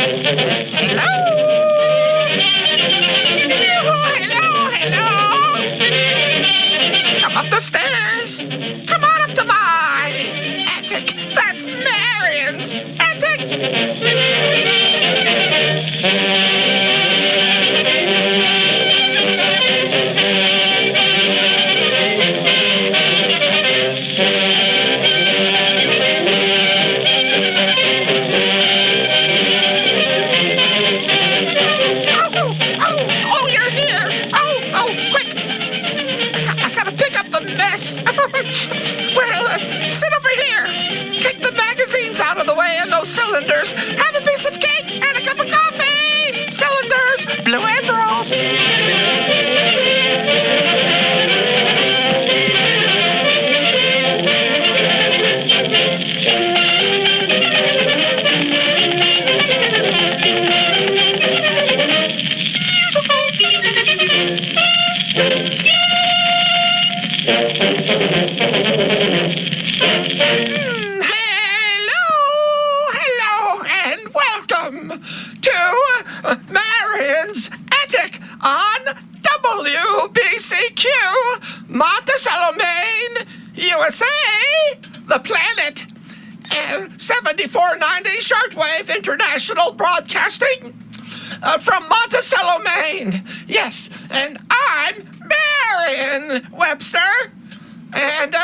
Hello? Hello. Come up the stairs. Come on up to my attic. That's Marion's attic. Sit over here. Kick the magazines out of the way and those cylinders. Have a piece of cake and a cup of coffee. Cylinders, blue Amberols. Marion's attic on WBCQ, Monticello, Maine, USA, the planet. 7490 Shortwave International Broadcasting from Monticello, Maine. Yes, and I'm Marion Webster. And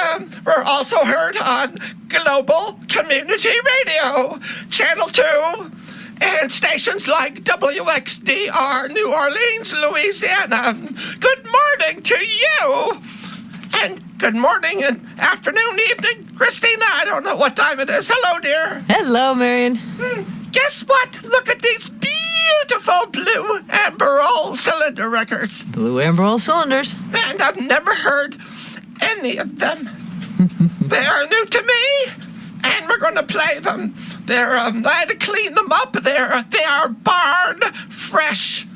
we're also heard on Global Community Radio, Channel 2, and stations like WXDR, New Orleans, Louisiana. Good morning to you. And good morning and afternoon, evening. Kristina, I don't know what time it is. Hello, dear. Hello, Marion. Guess what? Look at these beautiful blue Amberol cylinder records. Blue Amberol cylinders. And I've never heard any of them. They are new to me, and we're going to play them. I had to clean them up. They are barn fresh.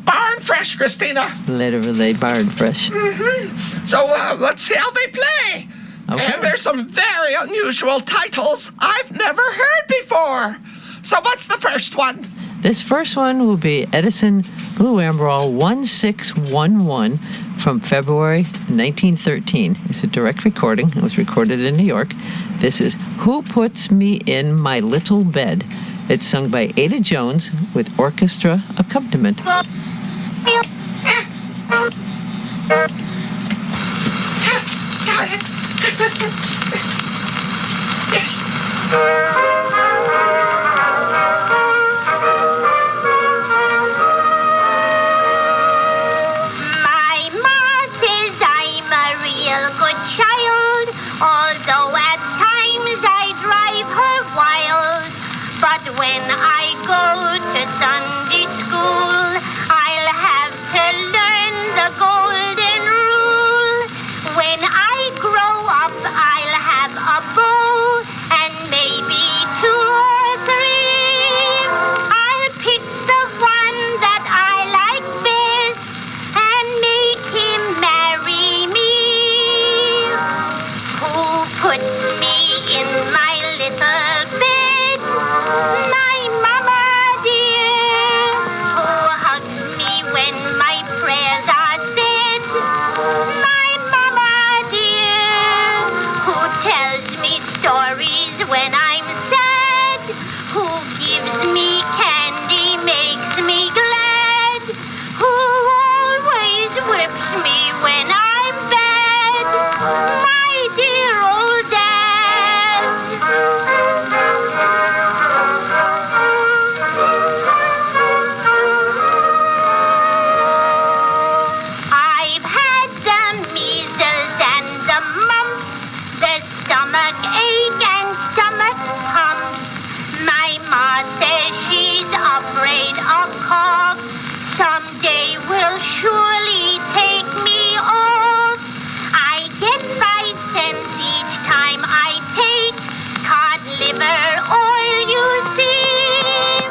Barn fresh, Kristina. Literally barn fresh. So let's see how they play. Okay. And there's some very unusual titles I've never heard before. So what's the first one? This first one will be Edison Blue Amberol 1611 from February 1913. It's a direct recording. It was recorded in New York. This is Who Puts Me in My Little Bed. It's sung by Ada Jones with orchestra accompaniment. Yes. Although at times I drive her wild, but when I go to Sunday school, I'll have to learn the golden rule. When I grow up, I'll have a beau and maybe 2 or 3. I'll pick the one that I like best and make him marry me. Who puts me in my little bed? My mama dear. Who hugs me when my prayers are said? My mama dear. Who tells me stories when I'm sad? Who gives me candy, makes me glad? Who always whips me when I'm bad? My dear old dad. I've had the measles and the mumps, the stomach ache and stomach pumps. My ma says she's afraid a cough someday will surely take me off. I get 5 cents each time I take cod liver oil, you see.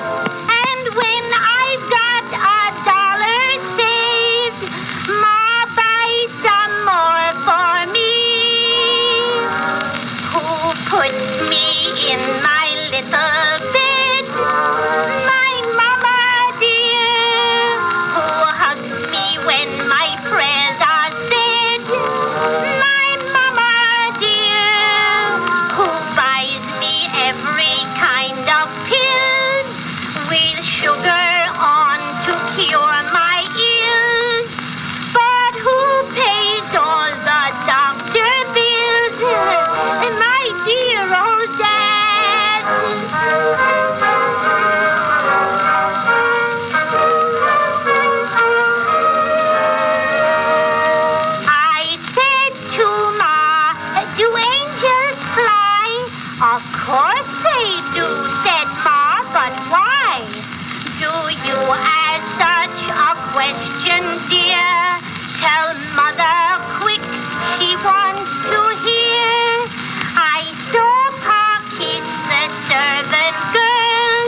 And when I've got $1 saved, Ma buys some more for me. Who puts me in my little bed? My do you ask such a question, dear? Tell Mother quick, she wants to hear. I saw Pa kiss the servant girl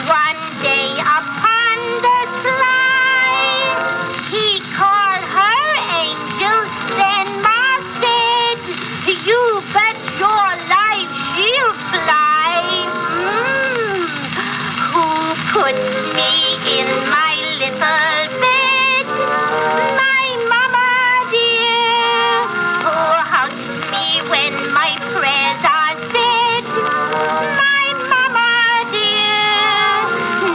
one day upon the slide. He called her angel, then Ma said, you bet your life she'll fly. Who puts me in my little bed? My mama dear. Who hugs me when my prayers are said? My mama dear.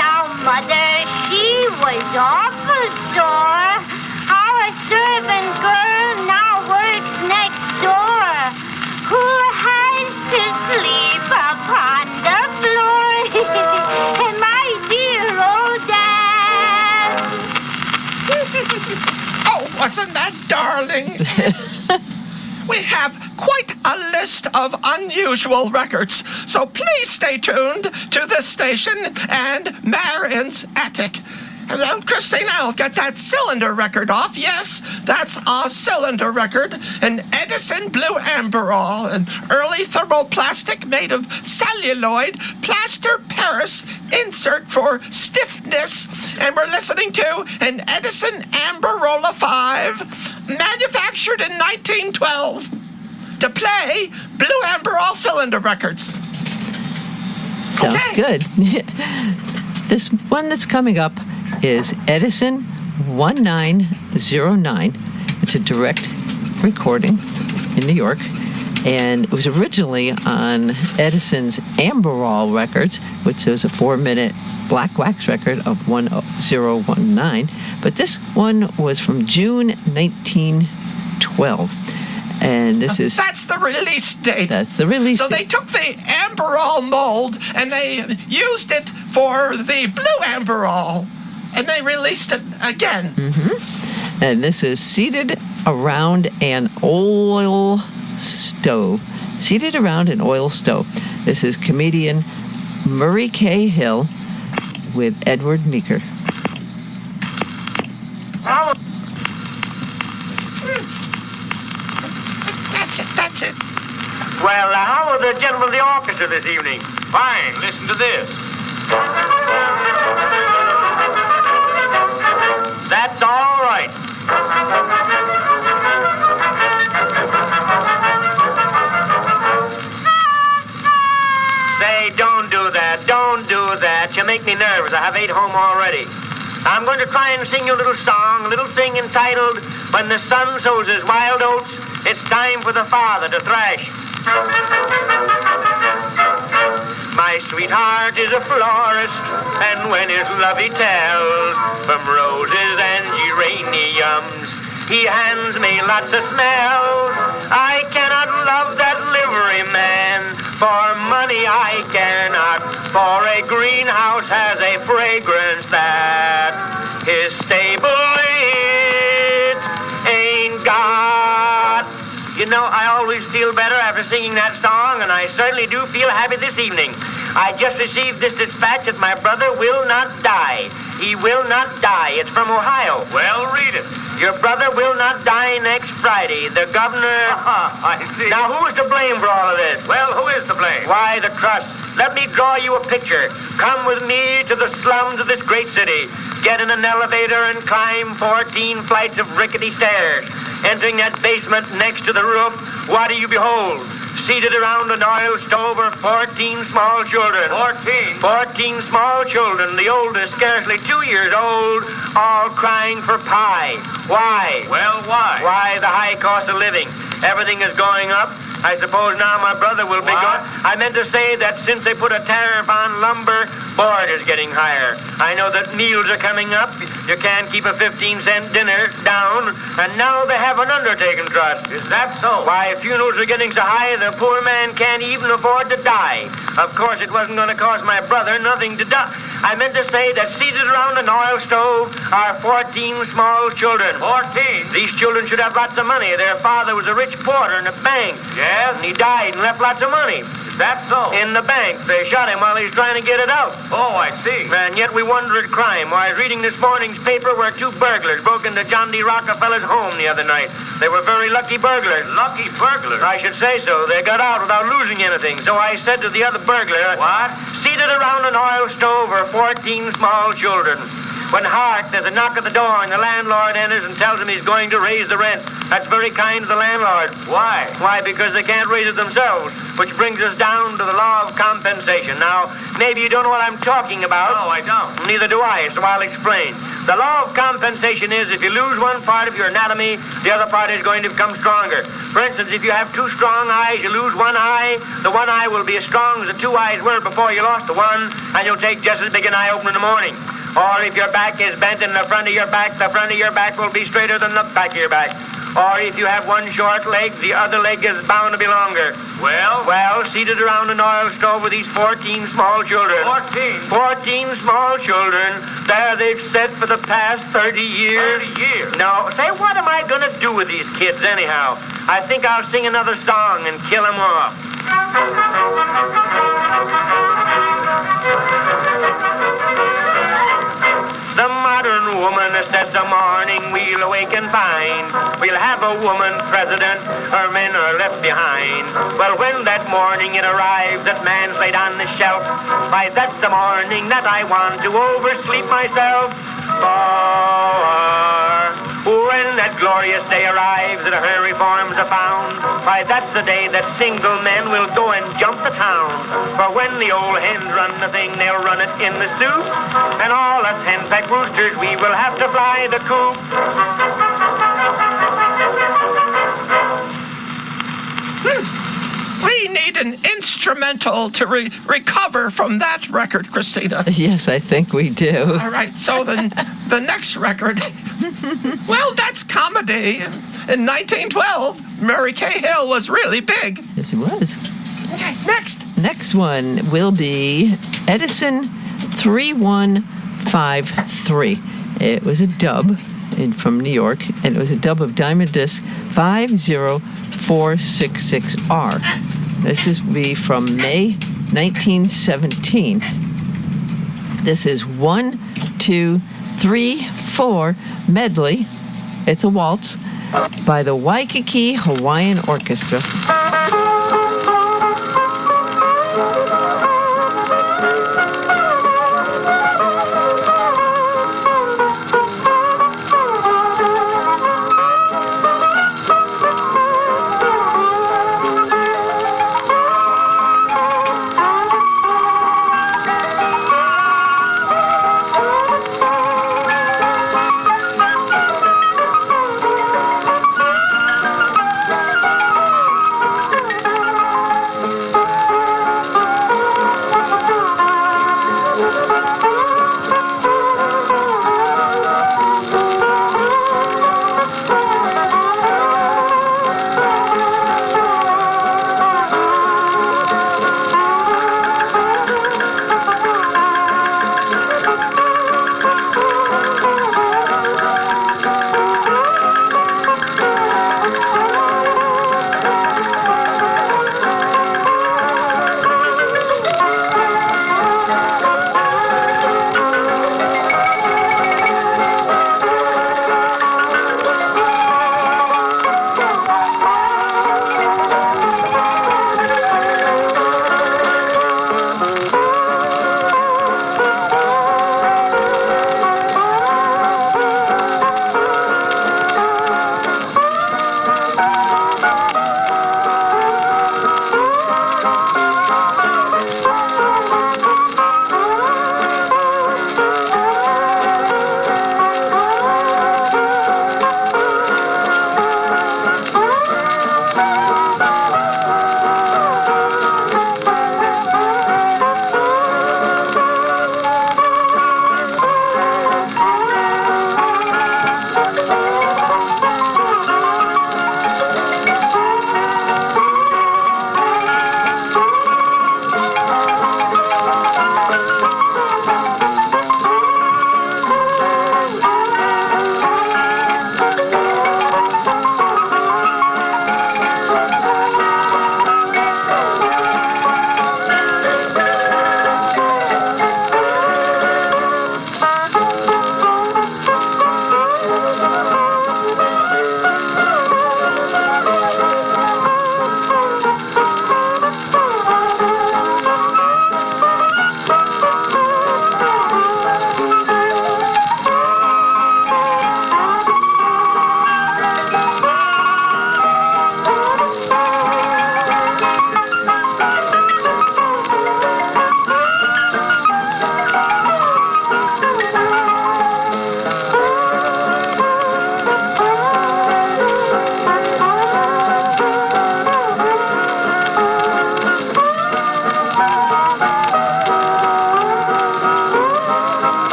Now Mother, she was awful sore. Our servant girl now works next door. Who has to sleep upon the floor? My dear old dad. Oh, wasn't that darling? We have quite a list of unusual records, so please stay tuned to this station and Marion's Attic. Kristina, I'll get that cylinder record off. Yes, that's a cylinder record. An Edison Blue Amberol, an early thermoplastic made of celluloid, plaster Paris insert for stiffness. And we're listening to an Edison Amberola 5, manufactured in 1912, to play Blue Amberol cylinder records. Sounds Okay. good. This one that's coming up is Edison 1909. It's a direct recording in New York, and it was originally on Edison's Amberol records, which was a 4-minute black wax record of 1019. But this one was from June 1912. And this is... That's the release date. That's the release So date. they took the Amberol mold and they used it for the Blue Amberol. And they released it again. Mm-hmm. And this is Seated Around an Oil Stove. Seated Around an Oil Stove. This is comedian Murray K. Hill with Edward Meeker. That's it. Well, how are the gentlemen of the orchestra this evening? Fine. Listen to this. That's all right. Say, don't do that. Don't do that. You make me nervous. I have 8 home already. I'm going to try and sing you a little song, a little thing entitled, When the Sun Sows His Wild Oats, It's Time for the Father to Thrash. My sweetheart is a florist, and when his love he tells, from roses and geraniums, he hands me lots of smells. I cannot love that livery man, for money I cannot, for a greenhouse has a fragrance that his stable it ain't got. You know, I always feel better after singing that song, and I certainly do feel happy this evening. I just received this dispatch that my brother will not die. He will not die. It's from Ohio. Well, read it. Your brother will not die next Friday. The governor... I see. Now, who is to blame for all of this? Well, who is to blame? Why, the trust. Let me draw you a picture. Come with me to the slums of this great city. Get in an elevator and climb 14 flights of rickety stairs. Entering that basement next to the roof, what do you behold? Seated around an oil stove are 14 small children. 14? 14 small children, the oldest scarcely 2 years old, all crying for pie. Why? Well, why? Why the high cost of living? Everything is going up. I suppose now my brother will be What? going. I meant to say that since they put a tariff on lumber, board is getting higher. I know that meals are coming up. You can't keep a 15-cent dinner down. And now they have an undertaking trust. Is that so? Why, funerals are getting so high the poor man can't even afford to die. Of course, it wasn't going to cost my brother nothing to die. I meant to say that seated around an oil stove are 14 small children. 14? These children should have lots of money. Their father was a rich porter in a bank. Yes? And he died and left lots of money. Is That's so. In the bank. They shot him while he's trying to get it out. Oh, I see. And yet we wonder at crime. I was reading this morning's paper where 2 burglars broke into John D. Rockefeller's home the other night. They were very lucky burglars. Lucky burglars. I should say so. They got out without losing anything. So I said to the other burglar, What? seated around an oil stove are 14 small children. When hark, there's a knock at the door, and the landlord enters and tells him he's going to raise the rent. That's very kind of the landlord. Why? Why? Because they can't raise it themselves, which brings us down to the law of compensation. Now, maybe you don't know what I'm talking about. No, I don't. Neither do I, so I'll explain. The law of compensation is if you lose one part of your anatomy, the other part is going to become stronger. For instance, if you have 2 strong eyes, you lose one eye, the one eye will be as strong as the 2 eyes were before you lost the one, and you'll take just as big an eye open in the morning. Or if your back is bent in the front of your back will be straighter than the back of your back. Or if you have one short leg, the other leg is bound to be longer. Well? Well, seated around an oil stove with these 14 small children. 14 small children. There they've sat for the past 30 years. 30 years? Now, say, what am I going to do with these kids anyhow? I think I'll sing another song and kill them off. The modern woman says the morning we'll awake and find we'll have a woman president, her men are left behind. Well, when that morning it arrives that man's laid on the shelf, why, that's the morning that I want to oversleep myself. When that glorious day arrives that her reforms are found, why, that's the day that single men will go and jump the town. For when the old hens run the thing, they'll run it in the soup, and all us henpecked roosters, we will have to fly the coop. We need an instrumental to recover from that record, Kristina. Yes, I think we do. All right, so then the next record, well, that's comedy. In 1912, Mary Cahill was really big. Yes, he was. Okay, next. Next one will be Edison 3153. It was a dub from New York, and it was a dub of Diamond Disc 50466R. This is be from May 1917. This is 1, 2, 3, 4 medley. It's a waltz by the Waikiki Hawaiian Orchestra.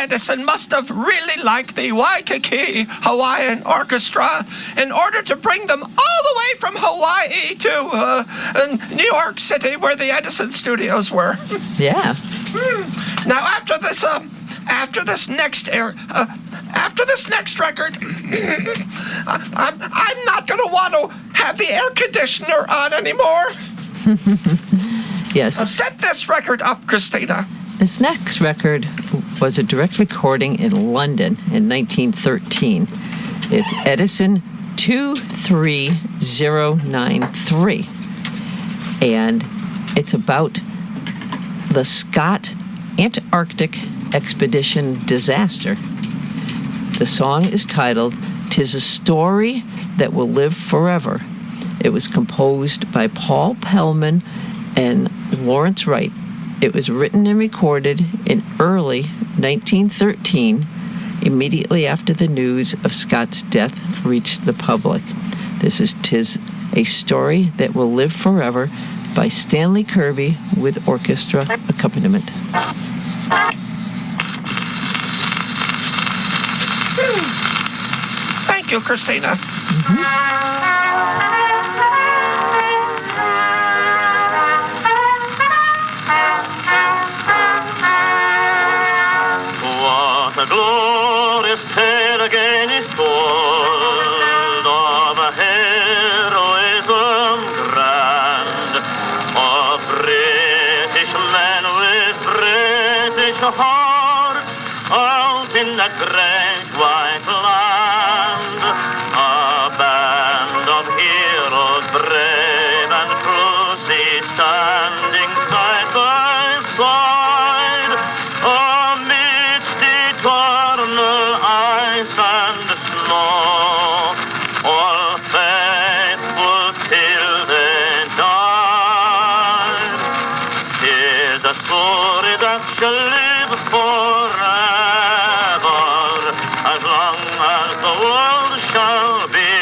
Edison must have really liked the Waikiki Hawaiian Orchestra in order to bring them all the way from Hawaii to New York City, where the Edison studios were. Yeah. Now, after this next record, I'm not going to want to have the air conditioner on anymore. Yes. Set this record up, Kristina. This next record was a direct recording in London in 1913. It's Edison 23093. And it's about the Scott Antarctic Expedition disaster. The song is titled "'Tis a Story That Will Live Forever." It was composed by Paul Pellman and Lawrence Wright. It was written and recorded in early 1913, immediately after the news of Scott's death reached the public. This is "'Tis a Story That Will Live Forever" by Stanley Kirby with orchestra accompaniment. Thank you, Kristina. What a glorious tale again is told of a heroism grand, of British men with British hearts out in that great white land. A band of heroes brave and true, standing side by side amidst eternal ice and snow, all faithful till they died. 'Tis a story that shall live forever, as long as the world shall be,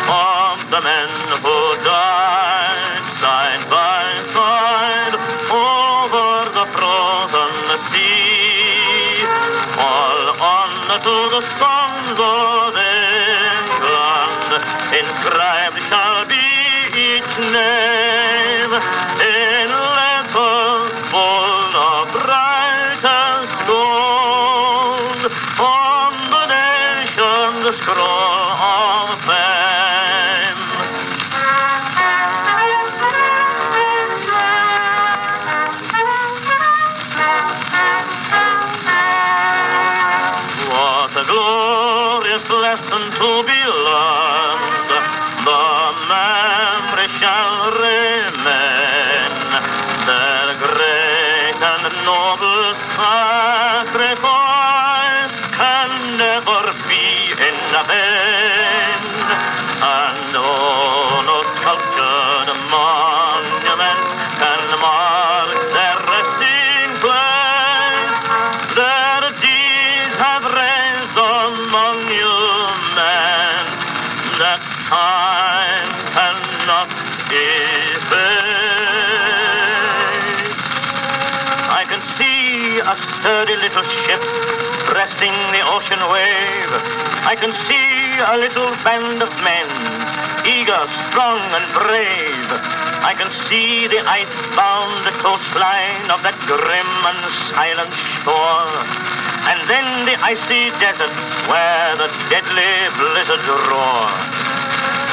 of the men who died side by side over the frozen sea. All honor to the sons of England, inscribed shall be each name in letters full of brightest gold on the nation's scroll of fame. What a glorious lesson to be learned. The memory shall remain. Their great and noble sacrifice can never be in vain. And oh, no sculptured monument can mark their resting place. Their deeds have raised a monument that time cannot efface. I can see a sturdy little ship breasting the ocean wave. I can see a little band of men, eager, strong, and brave. I can see the ice-bound coastline of that grim and silent shore, and then the icy desert where the deadly blizzards roar.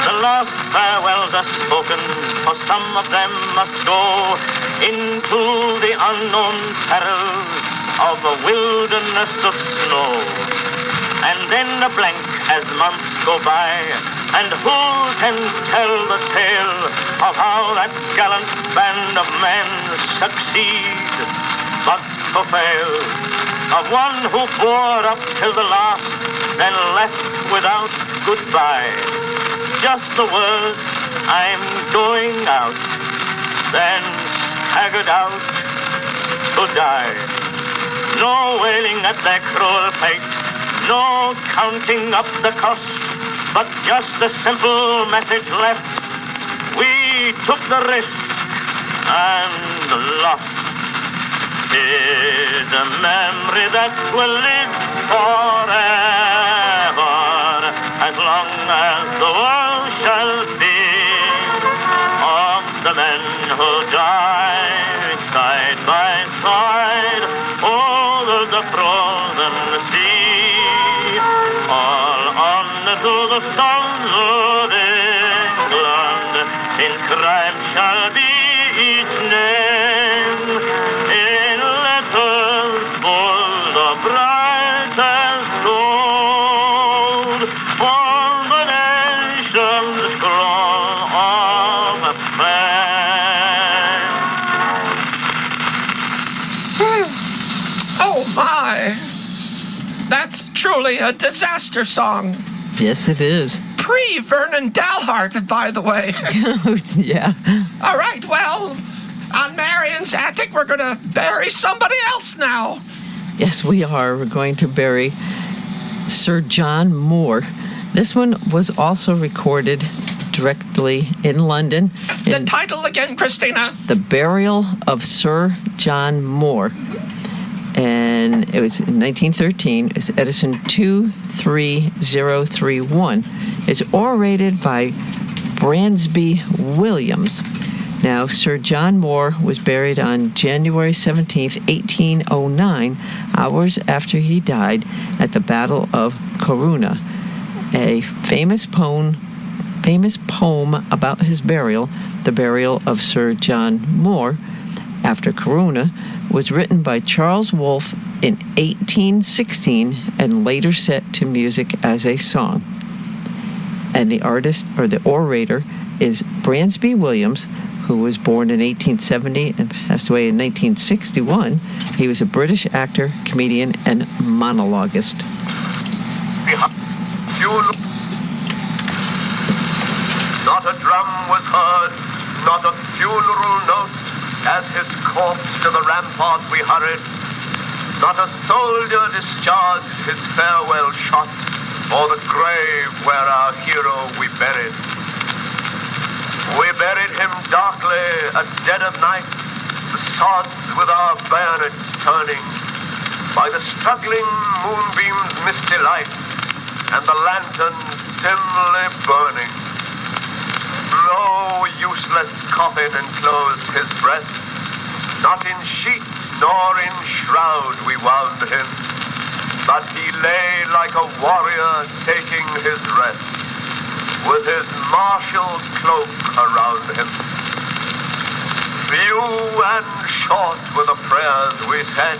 The last farewells are spoken, for some of them must go into the unknown perils of a wilderness of snow. And then a blank as months go by, and who can tell the tale of how that gallant band of men succeed, but to fail, of one who bore up till the last, then left without goodbye. Just the words, I'm going out, then staggered out to die. No wailing at their cruel fate, no counting up the cost, but just a simple message left. We took the risk and lost. is a memory that will live forever, as long as the world shall be, of the men who died side by side over the frozen sea, all unto the sons of England, inscribed shall be each name in letters full of brightest gold, on the nation's scroll of fame. Oh my! That's truly a disaster song. Yes, it is. Pre-Vernon Dalhart, by the way. Yeah. All right, well, on Marion's Attic, we're going to bury somebody else now. Yes, we are. We're going to bury Sir John Moore. This one was also recorded directly in London. The title again, Kristina. The Burial of Sir John Moore. And it was in 1913. It's Edison 23031. It's orated by Bransby Williams. Now, Sir John Moore was buried on January 17th, 1809, hours after he died at the Battle of Corunna. A famous poem about his burial, The Burial of Sir John Moore, after Corunna, was written by Charles Wolfe in 1816 and later set to music as a song. And the artist, or the orator, is Bransby Williams, who was born in 1870 and passed away in 1961. He was a British actor, comedian, and monologuist. Not a drum was heard, not a funeral note, as his corpse to the rampart we hurried. Not a soldier discharged his farewell shot, or the grave where our hero we buried. We buried him darkly at dead of night, the sods with our bayonets turning, by the struggling moonbeam's misty light, and the lanterns dimly burning. No useless coffin enclosed his breast, not in sheet nor in shroud we wound him, but he lay like a warrior taking his rest, with his martial cloak around him. Few and short were the prayers we said,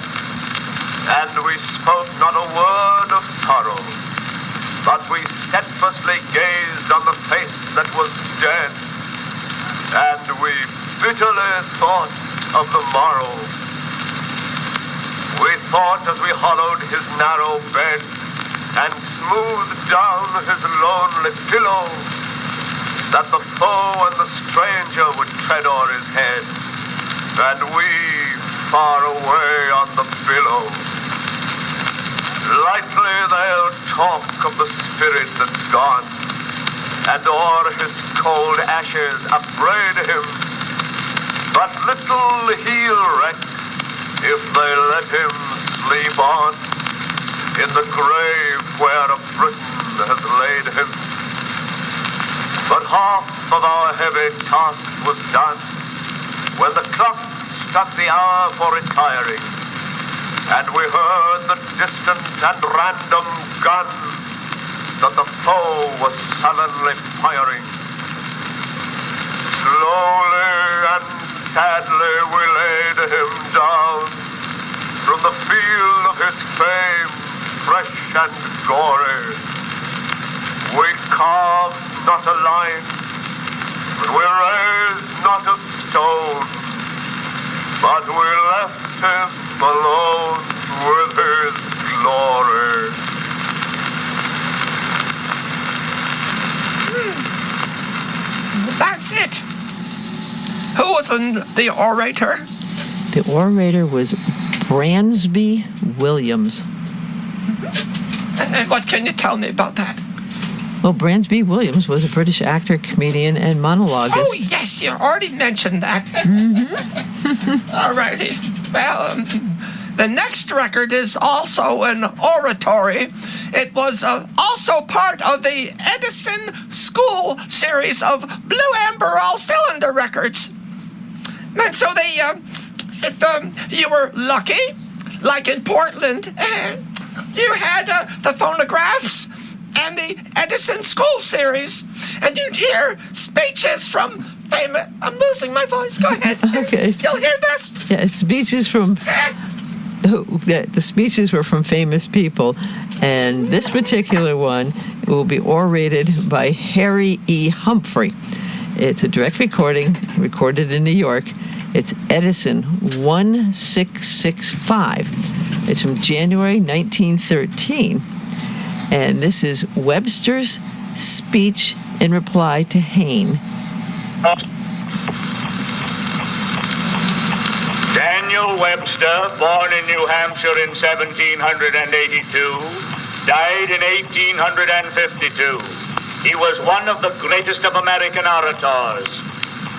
and we spoke not a word of sorrow, but we steadfastly gazed on the face that was dead, and we bitterly thought of the morrow. We thought as we hollowed his narrow bed and smoothed down his lonely pillow, that the foe and the stranger would tread o'er his head, and we far away on the billow. Lightly they'll talk of the spirit that's gone, and o'er his cold ashes upbraid him, but little he'll reck if they let him sleep on in the grave where a Briton has laid him. But half of our heavy task was done when the clock struck the hour for retiring, and we heard the distant and random gun that the foe was sullenly firing. Slowly and sadly we laid him down from the field of his fame, fresh and gory. We carved not a line, but we raised not a stone, but we left him alone with his glory. That's it. Who was the orator? The orator was Bransby Williams. And what can you tell me about that? Well, Bransby Williams was a British actor, comedian, and monologuist. Oh, yes, you already mentioned that. Mm-hmm. All righty. Well, the next record is also an oratory. It was also part of the Edison School series of Blue Amberol cylinder records. And so if you were lucky, like in Portland, you had the phonographs and the Edison School series, and you'd hear speeches from famous... I'm losing my voice. Go ahead. Okay. You'll hear this? Yeah, speeches from... The speeches were from famous people, and this particular one will be orated by Harry E. Humphrey. It's a direct recording, recorded in New York. It's Edison 1665. It's from January 1913, and this is Webster's speech in reply to Hayne. Daniel Webster, born in New Hampshire in 1782, died in 1852. He was one of the greatest of American orators.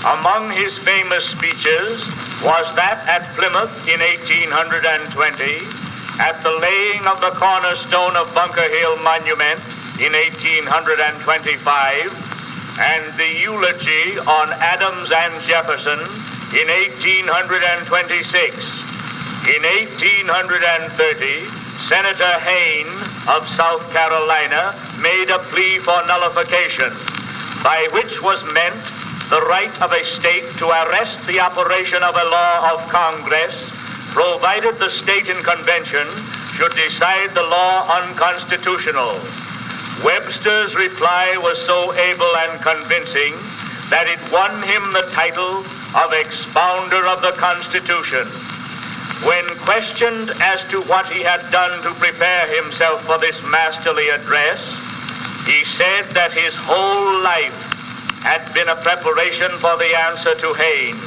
Among his famous speeches was that at Plymouth in 1820, at the laying of the cornerstone of Bunker Hill Monument in 1825, and the eulogy on Adams and Jefferson in 1826. In 1830, Senator Hayne of South Carolina made a plea for nullification, by which was meant the right of a state to arrest the operation of a law of Congress, provided the state in convention should decide the law unconstitutional. Webster's reply was so able and convincing that it won him the title of expounder of the Constitution. When questioned as to what he had done to prepare himself for this masterly address, he said that his whole life had been a preparation for the answer to Hayne.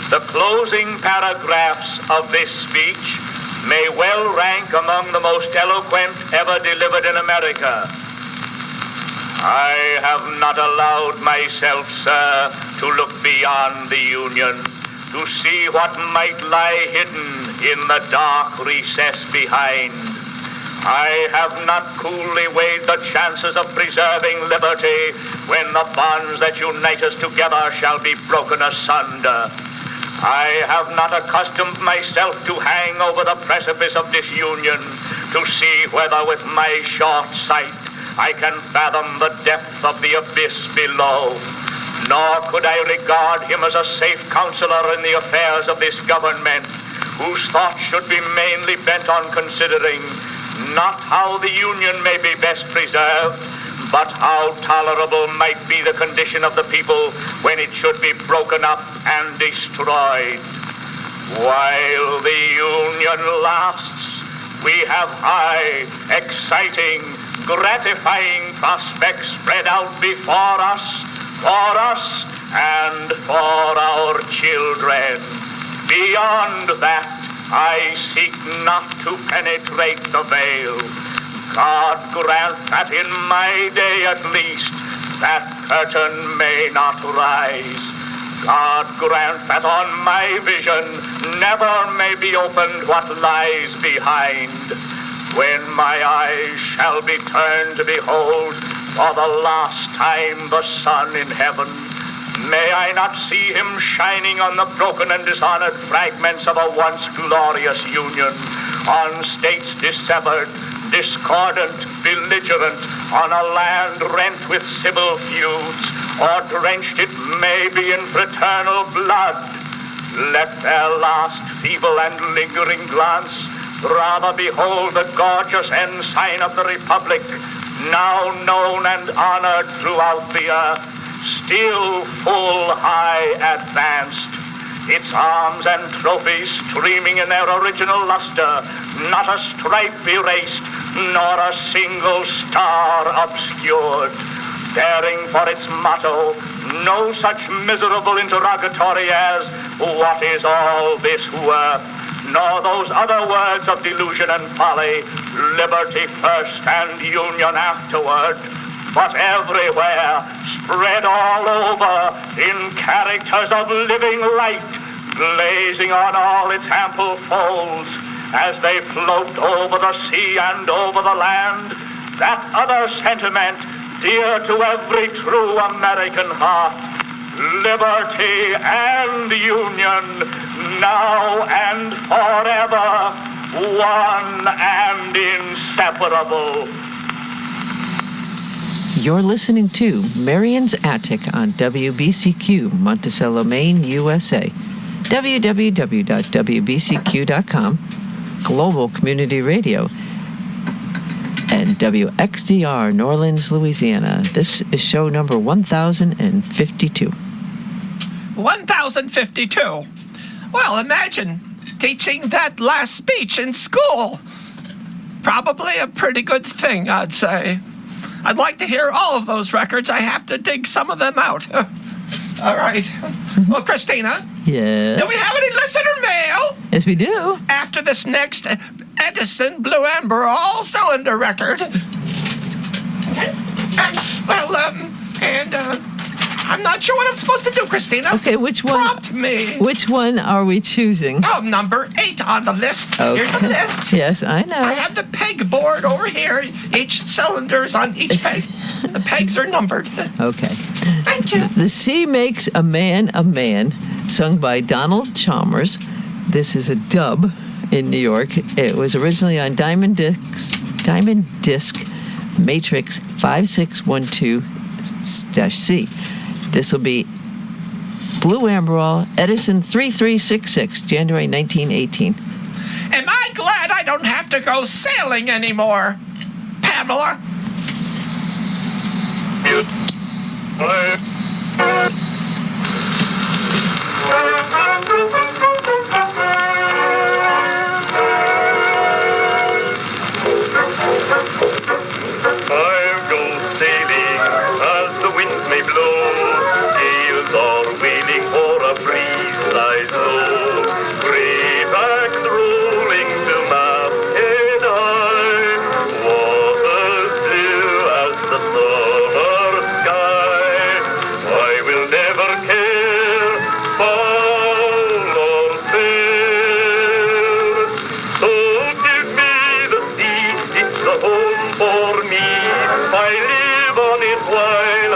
The closing paragraphs of this speech may well rank among the most eloquent ever delivered in America. I have not allowed myself, sir, to look beyond the Union, to see what might lie hidden in the dark recess behind. I have not coolly weighed the chances of preserving liberty when the bonds that unite us together shall be broken asunder. I have not accustomed myself to hang over the precipice of disunion to see whether with my short sight I can fathom the depth of the abyss below. Nor could I regard him as a safe counselor in the affairs of this government, whose thoughts should be mainly bent on considering not how the Union may be best preserved, but how tolerable might be the condition of the people when it should be broken up and destroyed. While the Union lasts, we have high, exciting, gratifying prospects spread out before us, and for our children. Beyond that, I seek not to penetrate the veil. God grant that in my day at least, that curtain may not rise. God grant that on my vision never may be opened what lies behind. When my eyes shall be turned to behold for the last time the sun in heaven, may I not see him shining on the broken and dishonored fragments of a once glorious union, on states dissevered, discordant, belligerent, on a land rent with civil feuds, or drenched it may be in fraternal blood. Let their last feeble and lingering glance rather behold the gorgeous ensign of the Republic, now known and honored throughout the earth, still full high advanced, its arms and trophies streaming in their original luster, not a stripe erased, nor a single star obscured, bearing for its motto no such miserable interrogatory as, what is all this worth? Nor those other words of delusion and folly, liberty first and union afterward, but everywhere, spread all over, in characters of living light, blazing on all its ample folds, as they float over the sea and over the land, that other sentiment dear to every true American heart, liberty and union, now and forever, one and inseparable. You're listening to Marion's Attic on WBCQ, Monticello, Maine, USA. www.wbcq.com, Global Community Radio, and WXDR, New Orleans, Louisiana. This is show number 1052. 1052. Well, imagine teaching that last speech in school. Probably a pretty good thing, I'd say. I'd like to hear all of those records. I have to dig some of them out. All right. Well, Kristina, Yes. do we have any listener mail? Yes, we do. After this next Edison Blue Amberol cylinder record. I'm not sure what I'm supposed to do, Kristina. Okay, which one? Prompt me. Which one are we choosing? Oh, number 8 on the list. Okay. Here's the list. Yes, I know. I have the peg board over here. Each cylinder is on each peg. The pegs are numbered. Okay. Thank you. The Sea Makes a Man, sung by Donald Chalmers. This is a dub in New York. It was originally on Diamond Disc Matrix 5612-C. This will be Blue Amberol, Edison 3366, January 1918. Am I glad I don't have to go sailing anymore, Pamela? I'll go sailing as the wind may blow. Gales are wailing for a breeze lies low. Grey backs rolling to masthead high. Waters blue as the summer sky. I will never care, foul or fair. So give me the sea, it's the home for me. I live on it while I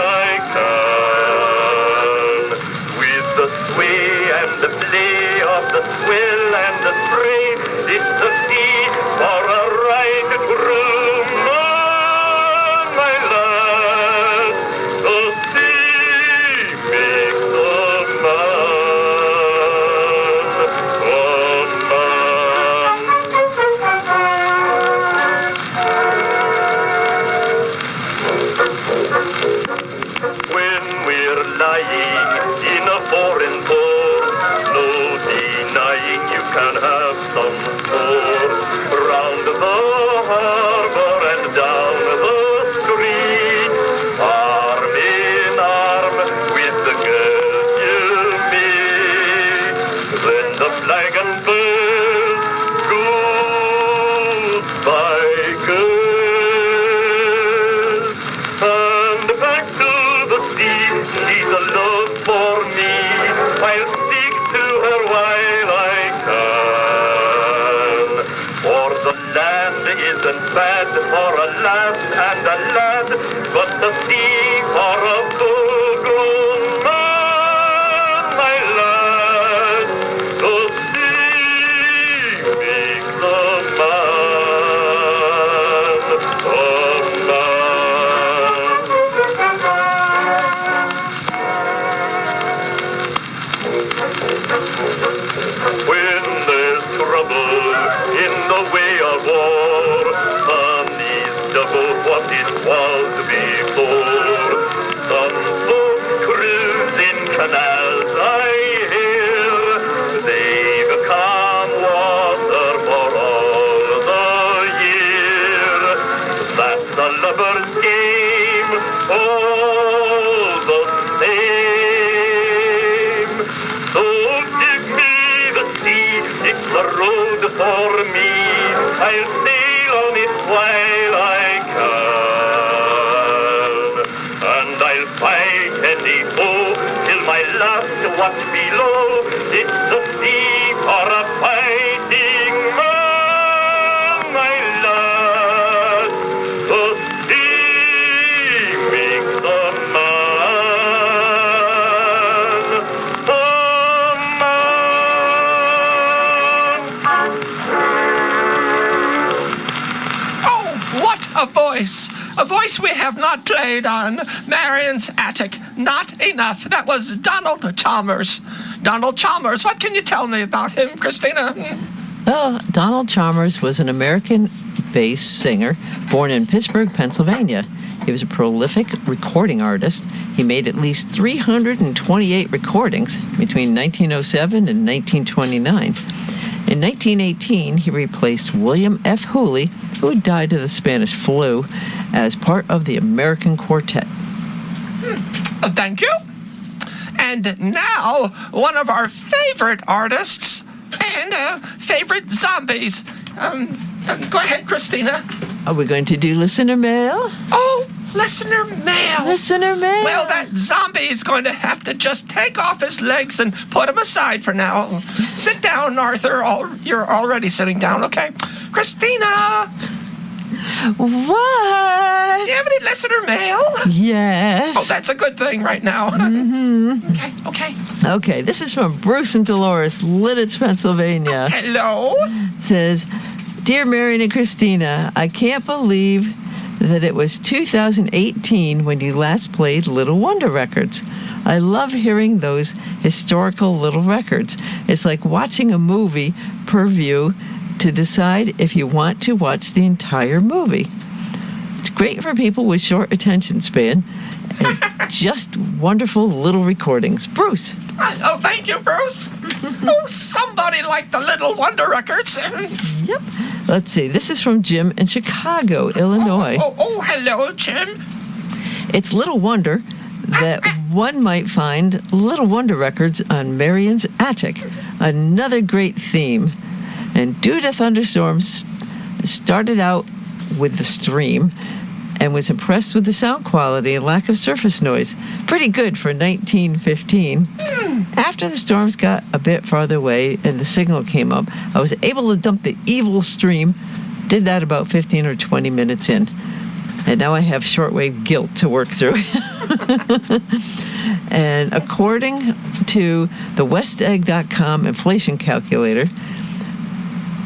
can. With the sway and the play of the swell and the spray, it's the sea for a ride to roam on, my lad. The sea makes a when we're lying in a foreign port, no denying you can have some sport. Round the harbor and down the street, arm in arm with the girls you meet. Then the flag and birds, goodbye girls, and back to the sea. She's a love for me. I'll stick to her while I can. For the land isn't bad for a lass and a lad, but the sea for a full-grown man, my lad. The sea makes a man a man. When there's trouble in the way of war, money's double what it was before. Some folks cruise in canals, I hear. They've calm water for all the year. That's a lover's game, all the same. So give me the sea, it's the road for me. I'll sail on it while I can. And I'll fight any foe till my I love to watch below. It's the sea for a fighting man. I love the sea makes the man Oh, what a voice! A voice we have not played on Marion's Attic. Not enough. That was Donald Chalmers. Donald Chalmers, what can you tell me about him, Kristina? Oh, Donald Chalmers was an American-based singer born in Pittsburgh, Pennsylvania. He was a prolific recording artist. He made at least 328 recordings between 1907 and 1929. In 1918, he replaced William F. Hooley, who died of the Spanish flu, as part of the American Quartet. Thank you. And now, one of our favorite artists and favorite zombies. Go ahead, Kristina. Are we going to do listener mail? Oh, listener mail. Listener mail. Well, that zombie is going to have to just take off his legs and put him aside for now. Sit down, Arthur. You're already sitting down, okay? Kristina, What? do you have any listener mail? Yes. Oh, that's a good thing right now. Mm-hmm. Okay. Okay, this is from Bruce and Dolores, Lidditz, Pennsylvania. Hello? It says, Dear Marion and Kristina, I can't believe that it was 2018 when you last played Little Wonder records. I love hearing those historical little records. It's like watching a movie per view to decide if you want to watch the entire movie. It's great for people with short attention span and just wonderful little recordings. Bruce. Oh, thank you, Bruce. Oh, somebody liked the Little Wonder records. Yep. Let's see. This is from Jim in Chicago, Illinois. Oh, hello, Jim. It's little wonder that one might find Little Wonder records on Marion's Attic. Another great theme. And due to thunderstorms, started out with the stream and was impressed with the sound quality and lack of surface noise. Pretty good for 1915. After the storms got a bit farther away and the signal came up, I was able to dump the evil stream. Did that about 15 or 20 minutes in. And now I have shortwave guilt to work through. And according to the westegg.com inflation calculator,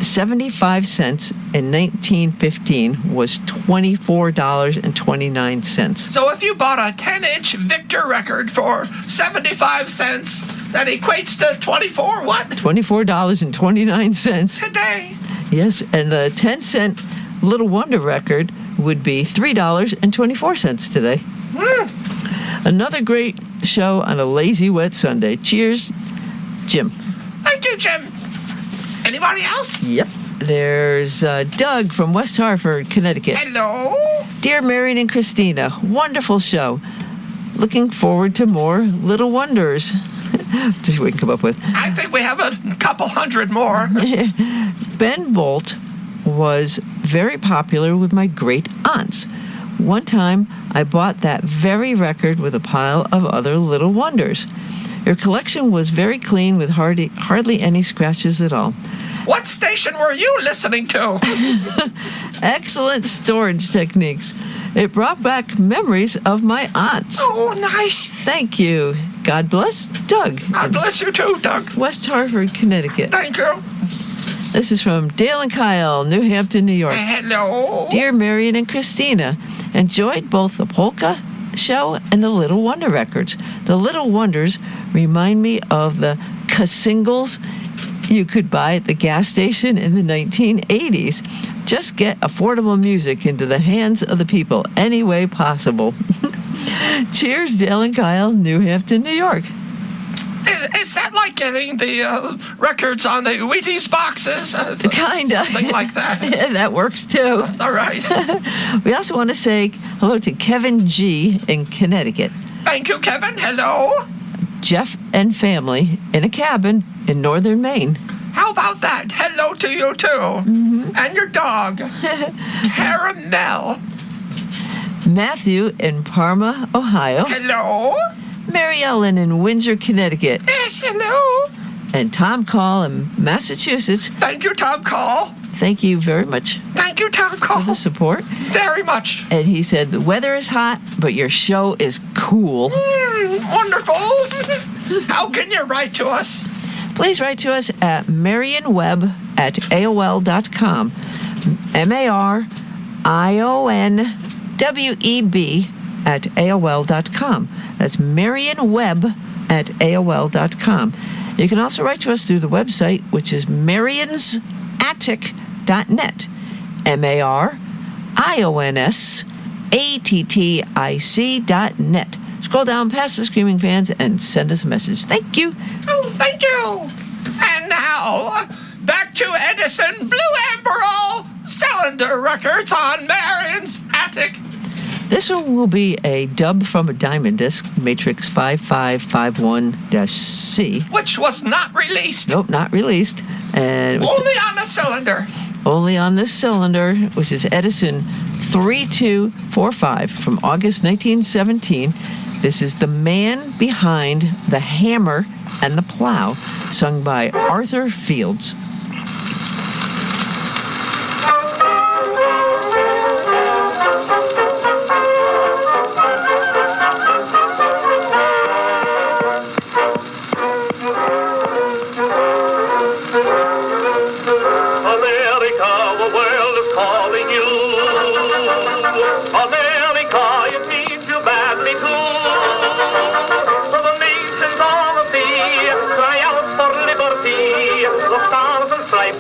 75 cents in 1915 was $24.29. So if you bought a 10-inch Victor record for 75 cents, that equates to 24 what? $24.29. Today. Yes, and the 10-cent Little Wonder record would be $3.24 today. Another great show on a lazy, wet Sunday. Cheers, Jim. Thank you, Jim. Anybody else? Yep. There's Doug from West Hartford, Connecticut. Hello? Dear Marion and Kristina, wonderful show. Looking forward to more Little Wonders. Let's see what we can come up with. I think we have a couple hundred more. Ben Bolt was very popular with my great aunts. One time, I bought that very record with a pile of other Little Wonders. Your collection was very clean with hardly any scratches at all. What station were you listening to? Excellent storage techniques. It brought back memories of my aunts. Oh, nice. Thank you. God bless, Doug. God bless you too, Doug. West Hartford, Connecticut. Thank you. This is from Dale and Kyle, New Hampton, New York. Hello. Dear Marion and Kristina, enjoyed both the polka show and the Little Wonder records. The Little Wonders remind me of the singles you could buy at the gas station in the 1980s. Just get affordable music into the hands of the people any way possible. Cheers, Dale and Kyle, New Hampton, New York. Is that like getting the records on the Wheaties boxes? Kinda. Something like that. That works too. All right. We also want to say hello to Kevin G. in Connecticut. Thank you, Kevin. Hello. Jeff and family in a cabin in northern Maine. How about that? Hello to you, too. Mm-hmm. And your dog. Caramel. Matthew in Parma, Ohio. Hello. Mary Ellen in Windsor, Connecticut. Yes, hello. And Tom Call in Massachusetts. Thank you, Tom Call. Thank you very much Thank you, Tom Call. for the support. Very much. And he said, the weather is hot, but your show is cool. Wonderful. How can you write to us? Please write to us at marionweb@aol.com. MarionWeb@aol.com. That's marionweb@aol.com. You can also write to us through the website, which is marionsattic.net. MarionSattic.net. Scroll down past the Screaming Fans and send us a message. Thank you. Oh, thank you. And now, back to Edison Blue Amberol Cylinder Records on Marion's Attic. This one will be a dub from a diamond disc, Matrix 5551-C. Which was not released. Nope, not released. And it was Only on a cylinder. only on this cylinder, which is Edison 3245 from August 1917. This is The Man Behind the Hammer and the Plow, sung by Arthur Fields.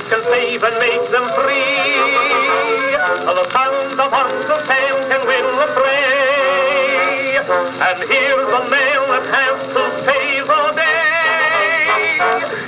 Can save and make them free. The sons of Uncle Sam can win the fray. And here's the man that has to save the day.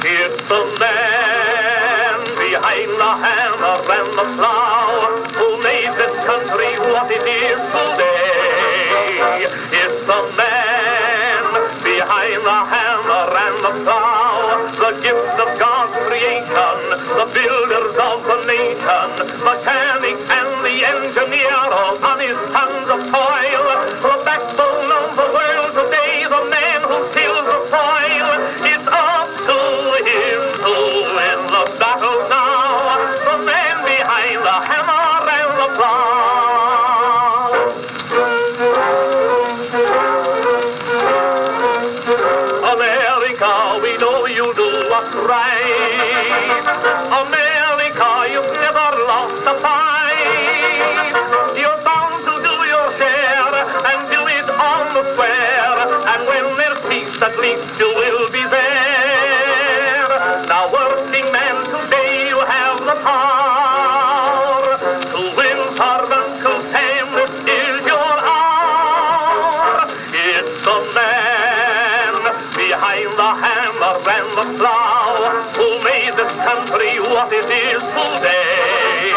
It's the man behind the hammer and the plow who made this country what it is today. It's the man behind the hammer and the plow, the gift of God's creation, the builders of the nation, mechanic and the engineer, all honest sons of toil, the backbone of the world today, the man who tills the soil. It's up to him to win the battle now, the man behind the hammer and the plow. America, we know you do what's right. America, you've never lost a fight. You're bound to do your share and do it on the square. And when there's peace, at least you will be there. Now, working man, today you have the power to win servants who Sam, this is your hour. It's the man behind the hammer and the plow who made this country what it is today.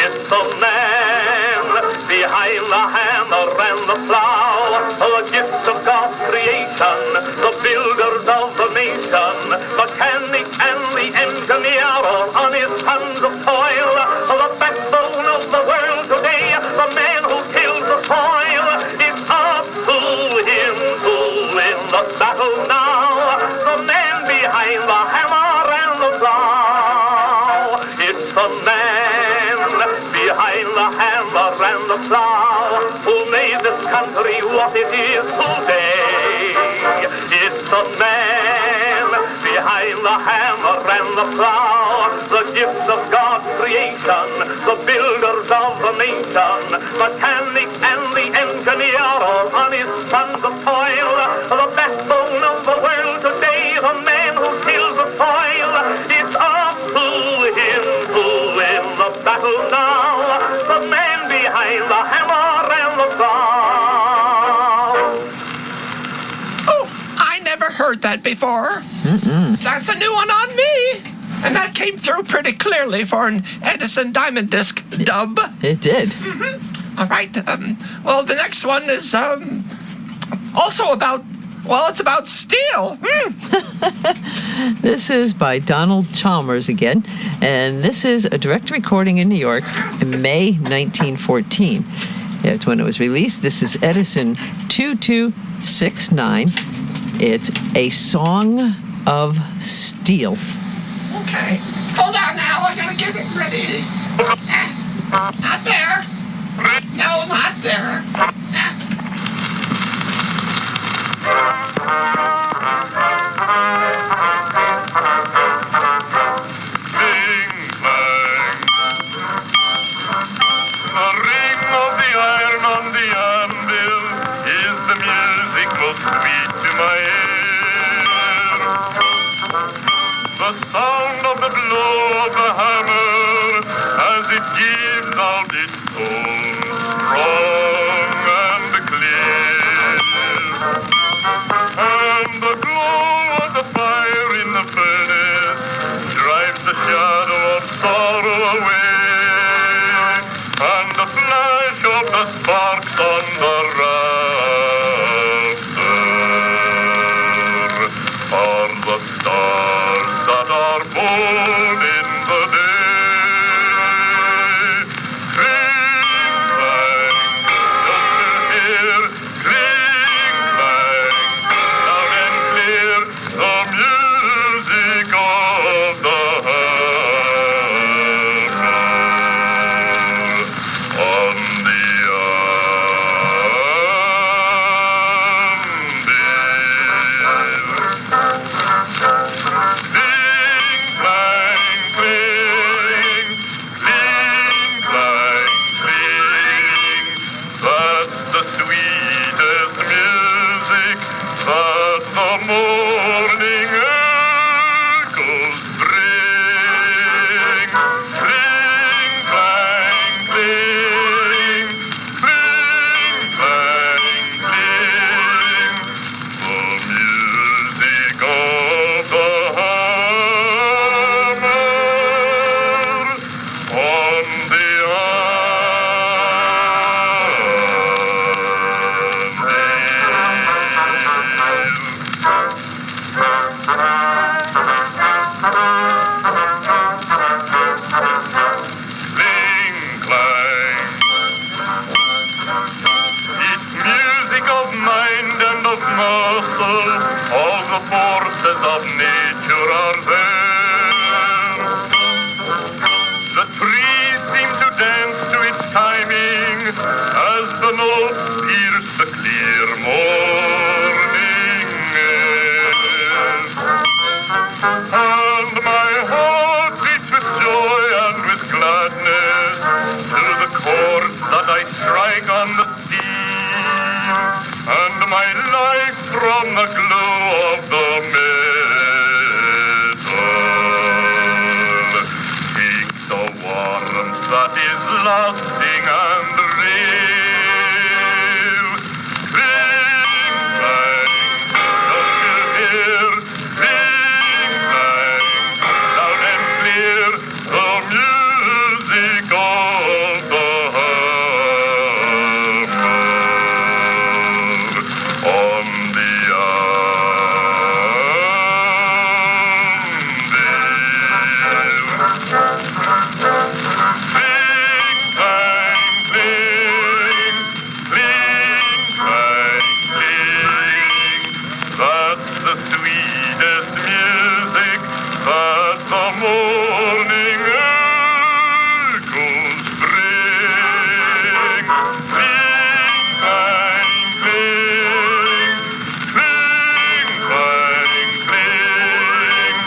It's the man behind the hammer and the plow, the gift of God's creation, the builders of the nation, mechanic and the engineer, all honest sons of toil, the backbone of the world today, the man who tills the soil. It's up to him to win the battle now, the man behind the hammer and the plow. It's the man behind the hammer and the plow who made this country what it is today. It's the man behind the hammer and the plow, the gift of God's creation, the builders of the nation, mechanic and the engineer, all honest sons of toil, the backbone of the world today, the man who tills the soil. It's up to him to win the battle now, the man behind the hammer and the plow. Oh, I never heard that before. That's a new one on me. And that came through pretty clearly for an Edison Diamond Disc dub. It did. All right. Well, the next one is also about, well, it's about steel. This is by Donald Chalmers again, and this is a direct recording in New York in May 1914. It's when it was released. This is Edison 2269. It's A Song of Steel. Okay. Hold on now. I gotta get it ready. Not there. No, not there. Sweet to my ear. The sound of the blow of the hammer as it gives out its tone, strong and clear. And the glow of the fire in the furnace drives the shadow of sorrow away. And the flash of the sparks on the the stars that are born in the day. Cling, clang, just to hear, cling, clang, loud and clear, the music of the hammer on the morning echoes bring. Cling, clang, cling, cling, clang, cling, the music of the hammer on the all the forces of nature are there. The trees seem to dance to its timing as the notes pierce the clear morning air. And my heart beats with joy and with gladness to the chords that I strike on the steel, and my life from the glow of the metal takes a warmth that is lasting and real. Cling, clang, just to hear, cling, clang, loud and clear, the music of the on the cling, clang, cling, cling, clang, cling. That's the sweetest music that the morning echoes bring. Cling, clang, cling, cling, clang, cling,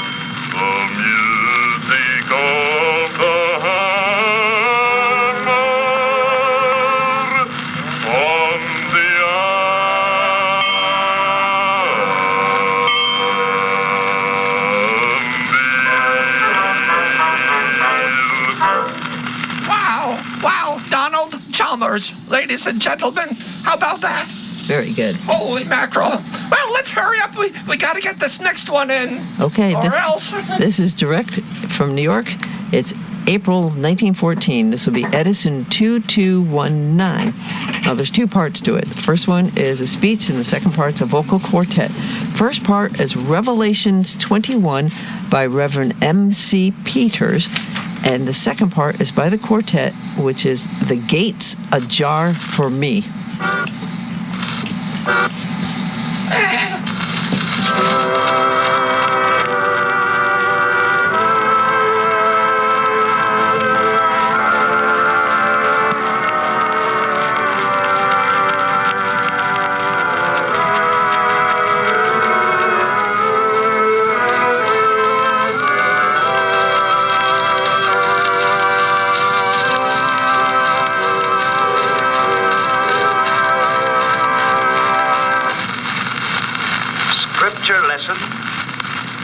the music of the hammer on the Wow, Donald Chalmers, ladies and gentlemen. How about that? Very good. Holy mackerel. Well, let's hurry up. We got to get this next one in. Okay. Or else. This is direct from New York. It's April 1914. This will be Edison 2219. Now, there's two parts to it. The first one is a speech, and the second part's a vocal quartet. First part is Revelations 21 by Reverend M.C. Peters. And the second part is by the quartet, which is The Gates Ajar for Me.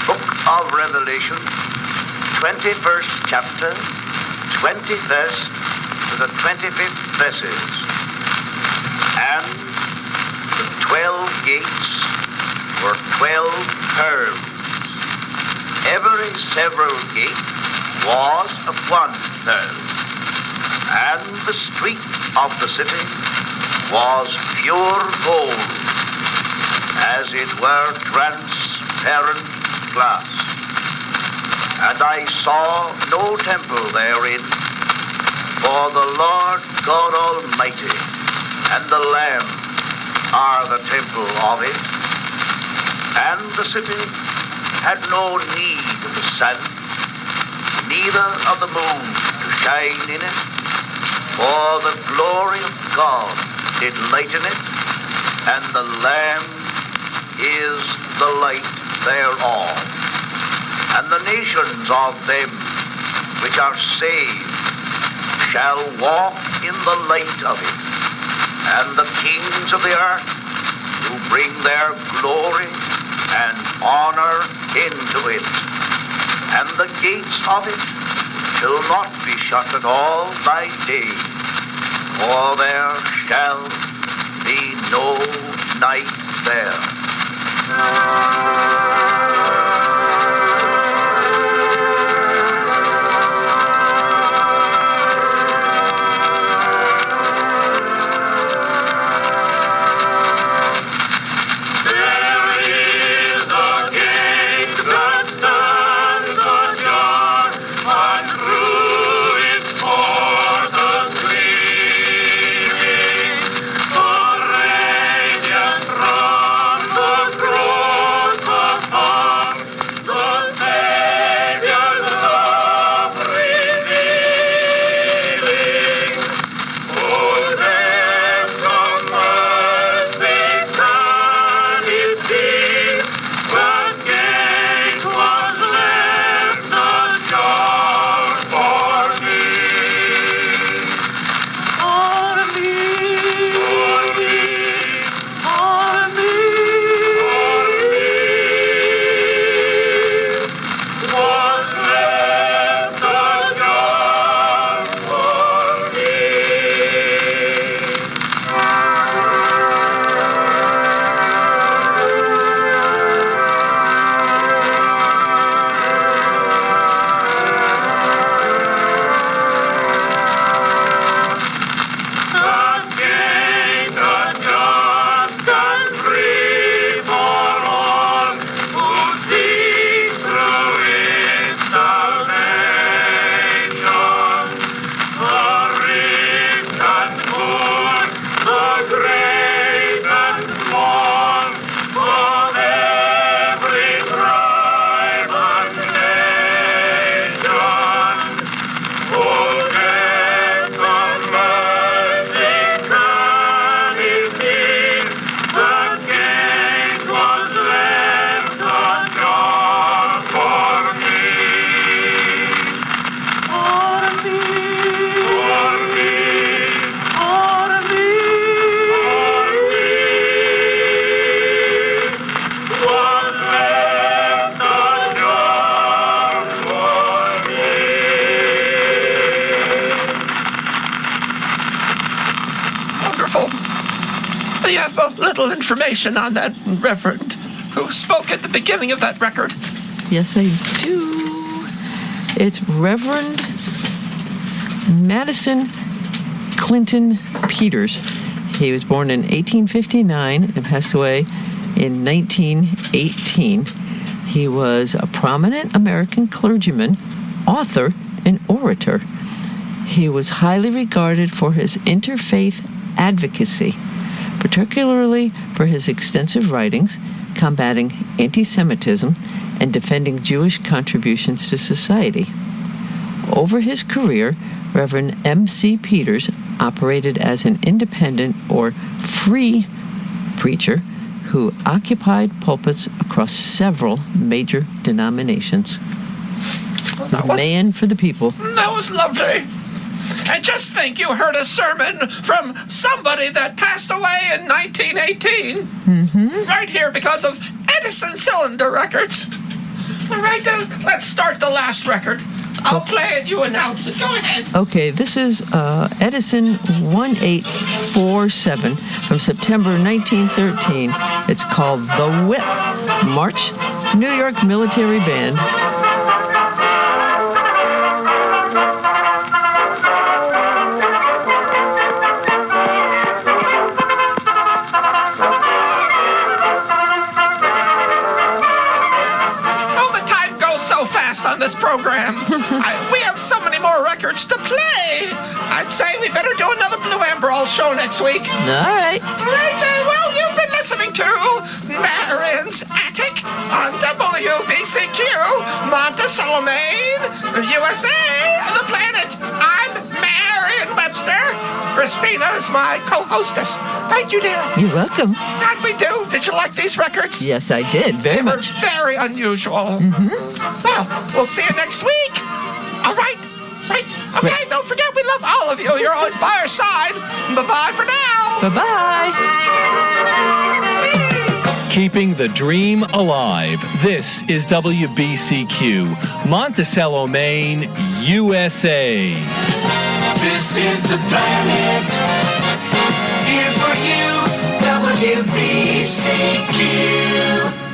Book of Revelation, 21st chapter, 21st to the 25th verses. And the 12 gates were 12 pearls. Every several gate was of 1 pearl. And the street of the city was pure gold, as it were transparent glass. And I saw no temple therein, for the Lord God Almighty and the Lamb are the temple of it. And the city had no need of the sun, neither of the moon to shine in it, for the glory of God did lighten it, and the Lamb is the light thereof. And the nations of them which are saved shall walk in the light of it, and the kings of the earth who bring their glory and honor into it. And the gates of it shall not be shut at all by day, for there shall be no night there. Information on that reverend who spoke at the beginning of that record. Yes, I do. It's Reverend Madison Clinton Peters. He was born in 1859 and passed away in 1918. He was a prominent American clergyman, author, and orator. He was highly regarded for his interfaith advocacy, particularly for his extensive writings combating anti-Semitism and defending Jewish contributions to society. Over his career, Reverend M.C. Peters operated as an independent or free preacher who occupied pulpits across several major denominations. He's a man for the people. That was lovely. And just think, you heard a sermon from somebody that passed away in 1918. Right here because of Edison cylinder records. All right, then, let's start the last record. I'll play it, you announce it. Go ahead. Okay, this is Edison 1847 from September 1913. It's called The Whip, March, New York Military Band. On this program. We have so many more records to play. I'd say we better do another Blue Amberol show next week. All right. Well, you've been listening to Marion's Attic on WBCQ, Monticello, Maine, USA, the planet. I'm Marion Webster. Kristina is my co-hostess. Thank you, dear. You're welcome. How'd we do? Did you like these records? Yes, I did. Very much. They were very unusual. Well, we'll see you next week. All right. Right. Okay, don't forget we love all of you. You're always by our side. Bye-bye for now. Bye-bye. Keeping the dream alive. This is WBCQ, Monticello, Maine, USA. This is the planet. Here for you, WBCQ.